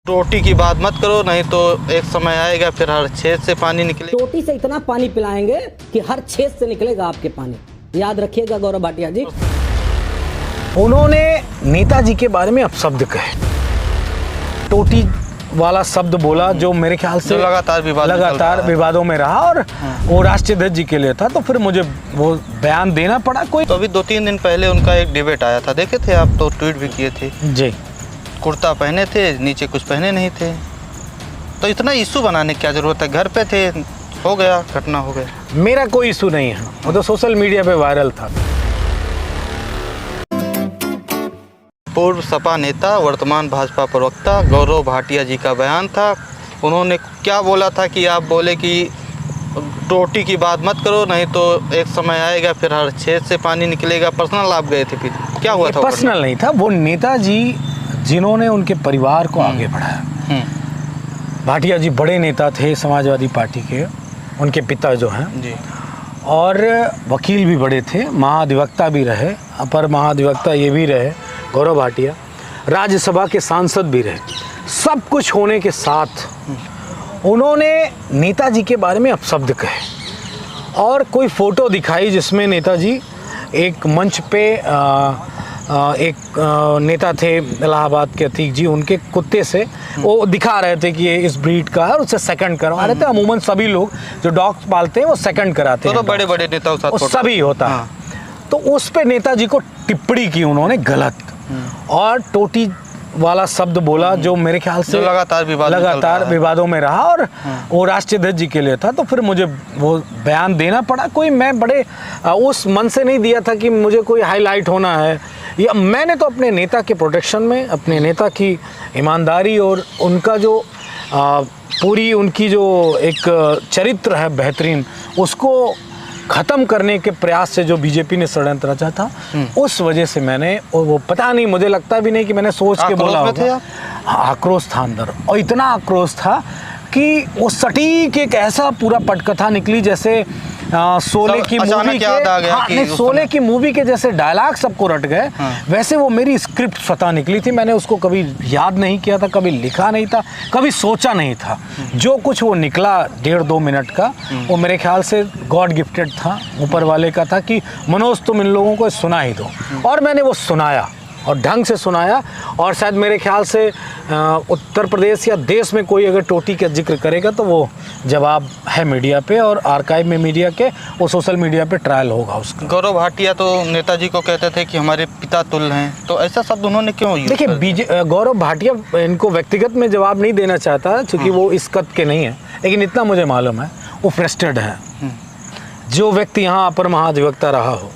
टोटी की बात मत करो, नहीं तो एक समय आएगा फिर हर छेद से पानी निकलेगा। टोटी से इतना पानी पिलाएंगे कि हर छेद से निकलेगा आपके पानी। याद रखिएगा गौरव भाटिया जी। उन्होंने नेताजी के बारे में अपशब्द कहे, टोटी वाला शब्द बोला जो मेरे ख्याल से लगातार विवादों में रहा और वो राष्ट्रीय अध्यक्ष जी के लिए था, तो फिर मुझे वो बयान देना पड़ा। कोई तो अभी 2-3 दिन पहले उनका एक डिबेट आया था, देखे थे आप? तो ट्वीट भी किए थे जी। कुर्ता पहने थे, नीचे कुछ पहने नहीं थे, तो इतना इशू बनाने की क्या जरूरत है? घर पे थे, हो गया, घटना हो गया। मेरा कोई इशू नहीं है, वो तो सोशल मीडिया पे वायरल था। पूर्व सपा नेता वर्तमान भाजपा प्रवक्ता गौरव भाटिया जी का बयान था। उन्होंने क्या बोला था कि आप बोले कि टोटी की बात मत करो, नहीं तो एक समय आएगा फिर हर छेद से पानी निकलेगा। पर्सनल आप गए थे, फिर क्या हुआ था? पर्सनल नहीं था, वो नेताजी जिन्होंने उनके परिवार को आगे बढ़ाया। भाटिया जी बड़े नेता थे समाजवादी पार्टी के, उनके पिता जो हैं जी, और वकील भी बड़े थे, महाधिवक्ता भी रहे, अपर महाधिवक्ता ये भी रहे गौरव भाटिया, राज्यसभा के सांसद भी रहे। सब कुछ होने के साथ उन्होंने नेताजी के बारे में अपशब्द कहे और कोई फ़ोटो दिखाई जिसमें नेताजी एक मंच पे एक नेता थे इलाहाबाद के अतीक जी, उनके कुत्ते से वो दिखा रहे थे कि ये इस ब्रीड का है और उससे सेकंड करवा रहे थे। अमूमन सभी लोग जो डॉग्स पालते हैं वो सेकंड कराते हैं, तो बड़े बड़े नेताओं के साथ सभी होता है। तो उस पे नेताजी को टिप्पणी की उन्होंने गलत और टोटी वाला शब्द बोला जो मेरे ख्याल से लगातार विवादों में रहा और वो राष्ट्रीय अध्यक्ष जी के लिए था, तो फिर मुझे वो बयान देना पड़ा। कोई मैं बड़े उस मन से नहीं दिया था कि मुझे कोई हाईलाइट होना है, या मैंने तो अपने नेता के प्रोटेक्शन में, अपने नेता की ईमानदारी और उनका जो पूरी उनकी जो एक चरित्र है बेहतरीन, उसको ख़त्म करने के प्रयास से जो बीजेपी ने षड्यंत्र रचा था, उस वजह से मैंने, और वो पता नहीं, मुझे लगता भी नहीं कि मैंने सोच के बोला होगा। आक्रोश था अंदर, और इतना आक्रोश था कि वो सटीक एक ऐसा पूरा पटकथा निकली जैसे शोले की मूवी के, शोले की मूवी के जैसे डायलॉग सबको रट गए, वैसे वो मेरी स्क्रिप्ट स्वतः निकली थी। मैंने उसको कभी याद नहीं किया था, कभी लिखा नहीं था, कभी सोचा नहीं था। जो कुछ वो निकला 1.5-2 मिनट का, वो मेरे ख्याल से गॉड गिफ्टेड था, ऊपर वाले का था कि मनोज तुम इन लोगों को सुना ही दो। और मैंने वो सुनाया और ढंग से सुनाया, और शायद मेरे ख्याल से उत्तर प्रदेश या देश में कोई अगर टोटी का जिक्र करेगा तो वो जवाब है मीडिया पे, और आर्काइव में मीडिया के, वो सोशल मीडिया पे ट्रायल होगा उसका। गौरव भाटिया तो नेताजी को कहते थे कि हमारे पिता तुल्य हैं, तो ऐसा शब्द उन्होंने क्यों यूज? देखिए, गौरव भाटिया इनको व्यक्तिगत में जवाब नहीं देना चाहता क्योंकि वो इस कद के नहीं है, लेकिन इतना मुझे मालूम है वो फ्रस्ट्रेटेड है। जो व्यक्ति यहाँ अपर महाधिवक्ता रहा हो,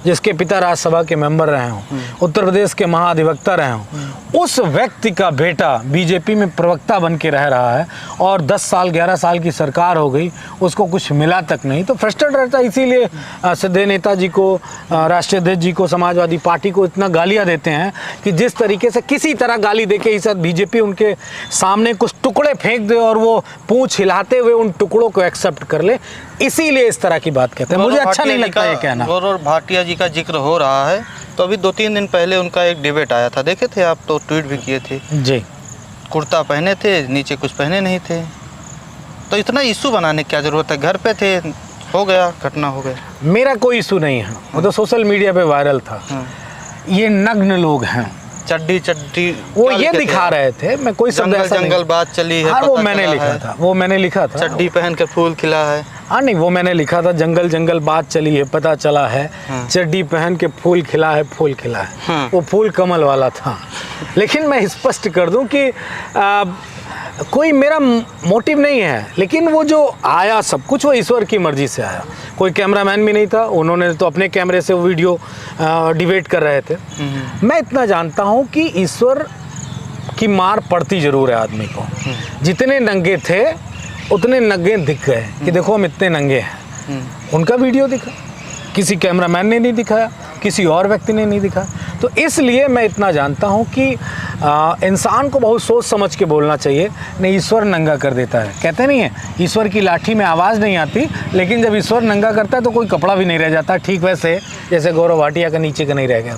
जिसके पिता राज्यसभा के मेंबर रहे हों, उत्तर प्रदेश के महाधिवक्ता रहे हों, उस व्यक्ति का बेटा बीजेपी में प्रवक्ता बन के रह रहा है और 10 साल 11 साल की सरकार हो गई, उसको कुछ मिला तक नहीं, तो फ्रस्ट्रेट रहता है। इसीलिए श्रद्धेय नेताजी को, राष्ट्रीय अध्यक्ष जी को, समाजवादी पार्टी को इतना गालियाँ देते हैं कि जिस तरीके से किसी तरह गाली देके ही शायद बीजेपी उनके सामने कुछ टुकड़े फेंक दे और वो पूंछ हिलाते हुए उन टुकड़ों को एक्सेप्ट कर ले, इसीलिए इस तरह की बात कहते हैं। मुझे अच्छा नहीं लगता ये कहना। गौरव भाटिया जी का जिक्र हो रहा है, तो अभी 2-3 दिन पहले उनका एक डिबेट आया था, देखे थे आप? तो ट्वीट भी किए थे जी। कुर्ता पहने थे, नीचे कुछ पहने नहीं थे, तो इतना इशू बनाने की क्या जरूरत है? घर पे थे, हो गया, घटना हो गया। मेरा कोई इशू नहीं है, वो तो सोशल मीडिया पे वायरल था। ये नग्न लोग हैं, चड्डी वो ये दिखा रहे थे। मैं कोई जंगल बात चली है, वो मैंने लिखा था, चड्डी पहन के फूल खिला है। हाँ नहीं, वो मैंने लिखा था, जंगल बात चली है, पता चला है, चड्डी पहन के फूल खिला है। वो फूल कमल वाला था। लेकिन मैं स्पष्ट कर दूं कि कोई मेरा मोटिव नहीं है, लेकिन वो जो आया सब कुछ वो ईश्वर की मर्जी से आया। कोई कैमरामैन भी नहीं था, उन्होंने तो अपने कैमरे से वो वीडियो डिबेट कर रहे थे। मैं इतना जानता हूँ कि ईश्वर की मार पड़ती जरूर है आदमी को। जितने नंगे थे उतने नंगे दिख गए कि देखो हम इतने नंगे हैं। उनका वीडियो दिखा, किसी कैमरामैन ने नहीं दिखाया, किसी और व्यक्ति ने नहीं दिखाया। तो इसलिए मैं इतना जानता हूँ कि इंसान को बहुत सोच समझ के बोलना चाहिए। नहीं, ईश्वर नंगा कर देता है, कहते नहीं है ईश्वर की लाठी में आवाज़ नहीं आती, लेकिन जब ईश्वर नंगा करता है तो कोई कपड़ा भी नहीं रह जाता। ठीक वैसे जैसे गौरव भाटिया का नीचे का नहीं रह गया।